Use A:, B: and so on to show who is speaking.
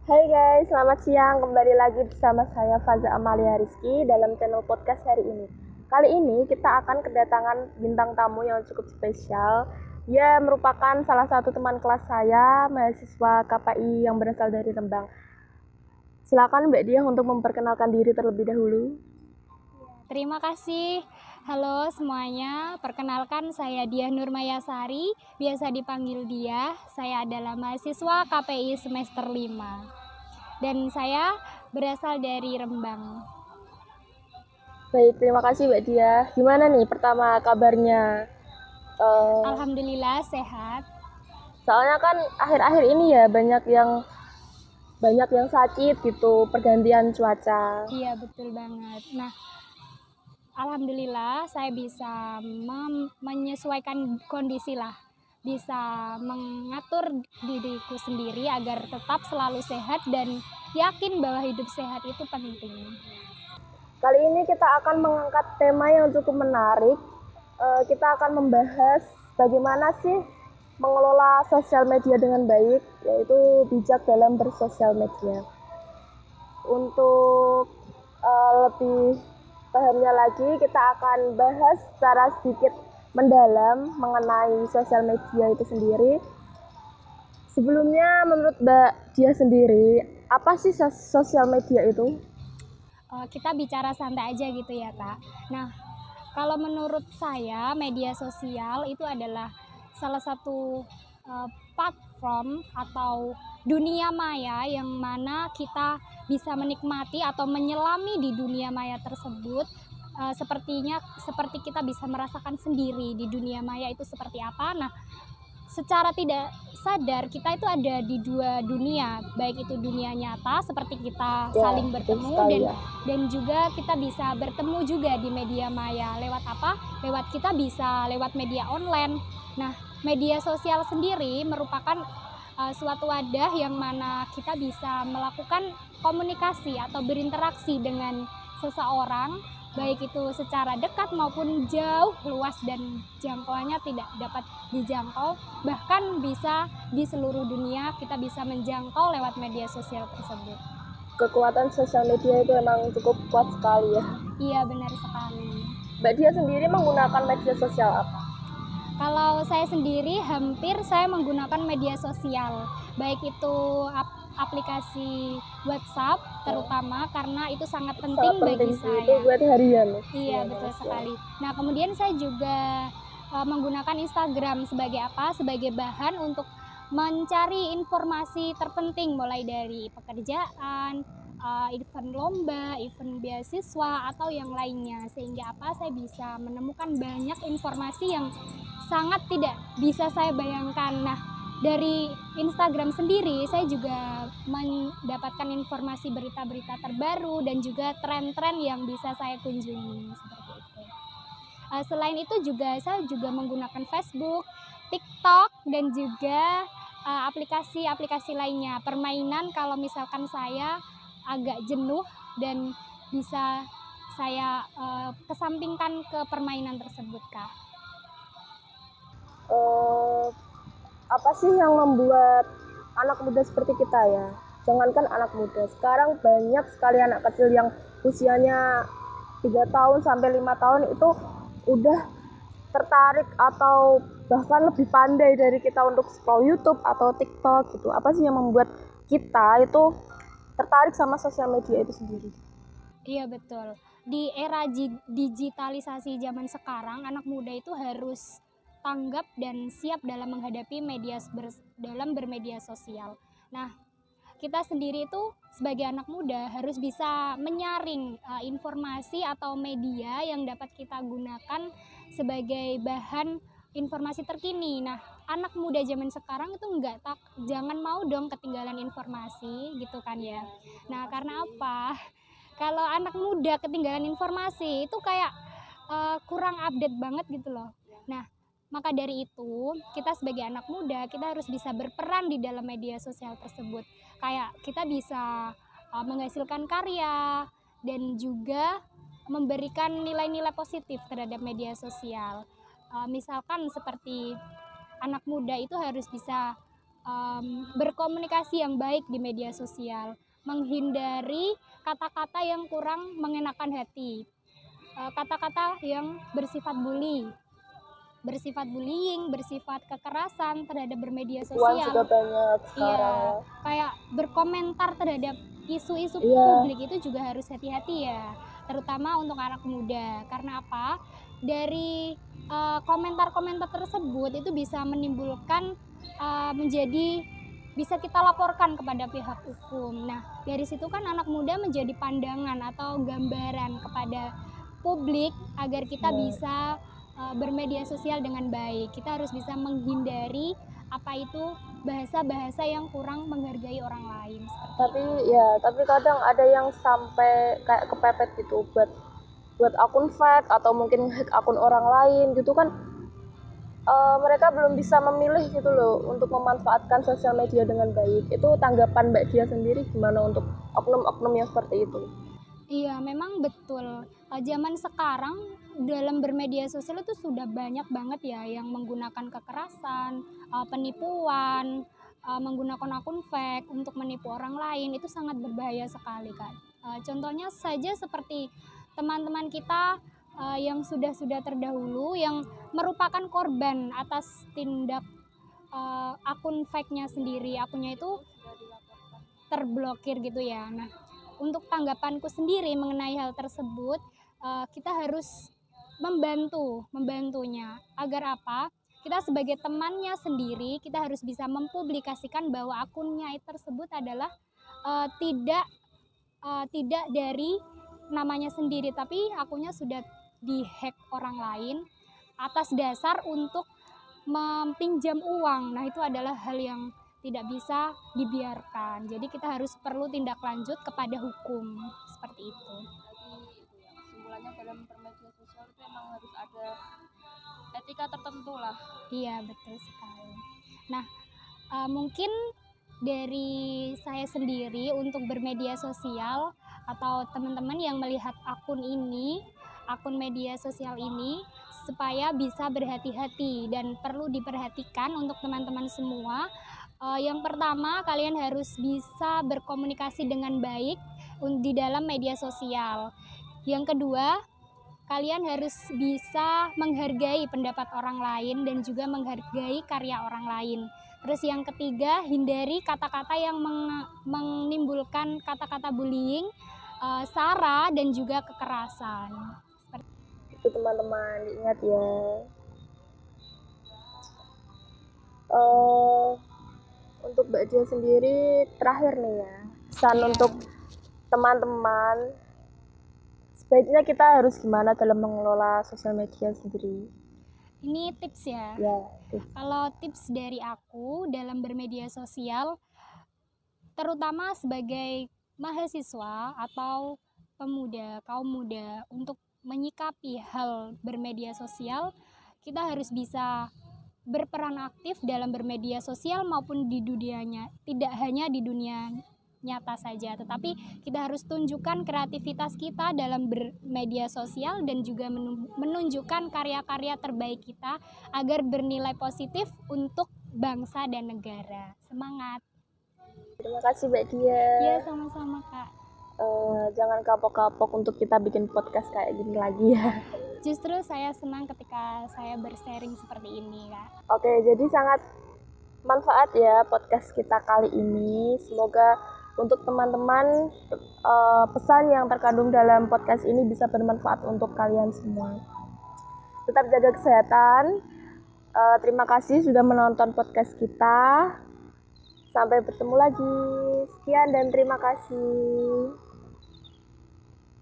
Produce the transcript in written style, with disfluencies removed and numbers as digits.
A: Hai guys, selamat siang. Kembali lagi bersama saya Faza Amalia Rizky dalam channel podcast hari ini. Kali ini kita akan kedatangan bintang tamu yang cukup spesial. Dia merupakan salah satu teman kelas saya, mahasiswa KPI yang berasal dari Rembang. Silakan Mbak Diah untuk memperkenalkan diri terlebih dahulu.
B: Terima kasih. Halo semuanya, perkenalkan saya Diah Nurmayasari, biasa dipanggil Diah. Saya adalah mahasiswa KPI semester 5 dan saya berasal dari Rembang.
A: Baik, terima kasih Mbak Diah. Gimana nih pertama kabarnya?
B: Alhamdulillah sehat.
A: Soalnya kan akhir-akhir ini ya banyak yang sakit gitu, pergantian cuaca.
B: Iya betul banget. Nah, alhamdulillah saya bisa menyesuaikan kondisi lah, bisa mengatur diriku sendiri agar tetap selalu sehat dan yakin bahwa hidup sehat itu penting.
A: Kali ini kita akan mengangkat tema yang cukup menarik. Kita akan membahas bagaimana sih mengelola sosial media dengan baik, yaitu bijak dalam bersosial media. Untuk lebih pahamnya lagi, kita akan bahas secara sedikit mendalam mengenai sosial media itu sendiri. Sebelumnya, menurut Mbak Dia sendiri, apa sih sosial media itu?
B: Kita bicara santai aja gitu ya Kak. Nah, kalau menurut saya media sosial itu adalah salah satu platform atau dunia maya yang mana kita bisa menikmati atau menyelami di dunia maya tersebut. Seperti kita bisa merasakan sendiri di dunia maya itu seperti apa. Nah, secara tidak sadar kita itu ada di dua dunia, baik itu dunia nyata seperti kita
A: Ya,
B: saling
A: betul
B: bertemu
A: sekali
B: dan
A: ya.
B: juga kita bisa bertemu juga di media maya. Lewat apa? Lewat kita bisa lewat media online. Nah, media sosial sendiri merupakan suatu wadah yang mana kita bisa melakukan komunikasi atau berinteraksi dengan seseorang, baik itu secara dekat maupun jauh, luas dan jangkauannya tidak dapat dijangkau, bahkan bisa di seluruh dunia kita bisa menjangkau lewat media sosial tersebut.
A: Kekuatan sosial media itu memang cukup kuat sekali ya.
B: Iya, benar sekali.
A: Mbak Dia sendiri menggunakan media sosial apa?
B: Kalau saya sendiri hampir saya menggunakan media sosial, baik itu aplikasi WhatsApp terutama karena itu sangat penting bagi
A: Itu
B: saya.
A: berarti harian.
B: Iya, betul sekali. Nah, kemudian saya juga menggunakan Instagram sebagai apa? Sebagai bahan untuk mencari informasi terpenting mulai dari pekerjaan, event lomba, event beasiswa atau yang lainnya. Sehingga apa? Saya bisa menemukan banyak informasi yang sangat tidak bisa saya bayangkan. Nah, dari Instagram sendiri saya juga mendapatkan informasi berita-berita terbaru dan juga tren-tren yang bisa saya kunjungi seperti itu. Selain itu juga saya juga menggunakan Facebook, TikTok dan juga aplikasi-aplikasi lainnya. Permainan kalau misalkan saya agak jenuh dan bisa saya kesampingkan ke permainan tersebut, Kak.
A: Eh, Apa sih yang membuat anak muda seperti kita ya? Jangankan anak muda, sekarang banyak sekali anak kecil yang usianya 3 tahun sampai 5 tahun itu udah tertarik atau bahkan lebih pandai dari kita untuk scroll YouTube atau TikTok gitu. Apa sih yang membuat kita itu tertarik sama sosial media itu sendiri?
B: Iya betul. Di era digitalisasi zaman sekarang, anak muda itu harus tanggap dan siap dalam menghadapi dalam bermedia sosial. Nah, kita sendiri itu sebagai anak muda harus bisa menyaring informasi atau media yang dapat kita gunakan sebagai bahan informasi terkini. Nah, anak muda zaman sekarang itu jangan mau dong ketinggalan informasi gitu kan ya. Nah, karena apa? Kalau anak muda ketinggalan informasi itu kayak kurang update banget gitu loh. Nah, maka dari itu kita sebagai anak muda kita harus bisa berperan di dalam media sosial tersebut. Kayak kita bisa menghasilkan karya dan juga memberikan nilai-nilai positif terhadap media sosial. Misalkan seperti anak muda itu harus bisa berkomunikasi yang baik di media sosial, menghindari kata-kata yang kurang mengenakan hati, kata-kata yang bersifat bullying, bersifat kekerasan terhadap bermedia
A: Puan juga
B: sosial.
A: banyak sekarang
B: Iya,
A: ya.
B: kayak berkomentar terhadap isu-isu
A: Iya.
B: publik itu juga harus hati-hati ya, terutama untuk anak muda. Karena apa? Dari komentar-komentar tersebut itu bisa menimbulkan menjadi bisa kita laporkan kepada pihak hukum. Nah, dari situ kan anak muda menjadi pandangan atau gambaran kepada publik agar kita bisa bermedia sosial dengan baik. Kita harus bisa menghindari apa itu bahasa-bahasa yang kurang menghargai orang lain.
A: Tapi kadang ada yang sampai kayak kepepet gitu buat akun fake atau mungkin hack akun orang lain gitu kan. Mereka belum bisa memilih gitu loh untuk memanfaatkan sosial media dengan baik. Itu tanggapan Mbak Dia sendiri gimana untuk oknum-oknum yang seperti itu?
B: Iya, memang betul. Zaman sekarang dalam bermedia sosial itu sudah banyak banget ya yang menggunakan kekerasan, penipuan, menggunakan akun fake untuk menipu orang lain. Itu sangat berbahaya sekali, Kak. Contohnya saja seperti teman-teman kita yang sudah terdahulu yang merupakan korban atas tindak akun fake-nya sendiri. Akunnya itu terblokir gitu ya. Nah, untuk tanggapanku sendiri mengenai hal tersebut, kita harus membantunya. Agar apa? Kita sebagai temannya sendiri, kita harus bisa mempublikasikan bahwa akunnya tersebut adalah tidak dari namanya sendiri, tapi akunnya sudah dihack orang lain atas dasar untuk meminjam uang. Nah, itu adalah hal yang tidak bisa dibiarkan. Jadi kita harus perlu tindak lanjut kepada hukum seperti itu.
C: Jadi itu ya, kesimpulannya dalam bermedia sosial itu emang harus ada etika tertentu lah.
B: Iya, betul sekali. Nah, mungkin dari saya sendiri untuk bermedia sosial atau teman-teman yang melihat akun media sosial ini, supaya bisa berhati-hati dan perlu diperhatikan untuk teman-teman semua. Yang pertama, kalian harus bisa berkomunikasi dengan baik di dalam media sosial. Yang kedua, kalian harus bisa menghargai pendapat orang lain dan juga menghargai karya orang lain. Terus yang ketiga, hindari kata-kata yang menimbulkan kata-kata bullying, sara dan juga kekerasan.
A: Itu teman-teman, diingat ya. Untuk Mbak Dia sendiri terakhir nih ya, pesan untuk teman-teman, sebaiknya kita harus gimana dalam mengelola sosial media sendiri?
B: Ini tips ya.
A: Tips.
B: Kalau tips dari aku dalam bermedia sosial, terutama sebagai mahasiswa atau kaum muda, untuk menyikapi hal bermedia sosial, kita harus bisa berperan aktif dalam bermedia sosial maupun di dunianya, tidak hanya di dunia nyata saja, tetapi kita harus tunjukkan kreativitas kita dalam bermedia sosial dan juga menunjukkan karya-karya terbaik kita agar bernilai positif untuk bangsa dan negara. Semangat!
A: Terima kasih Mbak Dia.
B: Iya, sama-sama Kak.
A: Jangan kapok-kapok untuk kita bikin podcast kayak gini lagi ya.
B: Justru saya senang ketika saya bersharing seperti ini, Kak.
A: Oke, jadi sangat manfaat ya podcast kita kali ini. Semoga untuk teman-teman pesan yang terkandung dalam podcast ini bisa bermanfaat untuk kalian semua. Tetap jaga kesehatan. Terima kasih sudah menonton podcast kita. Sampai bertemu lagi. Sekian dan terima kasih.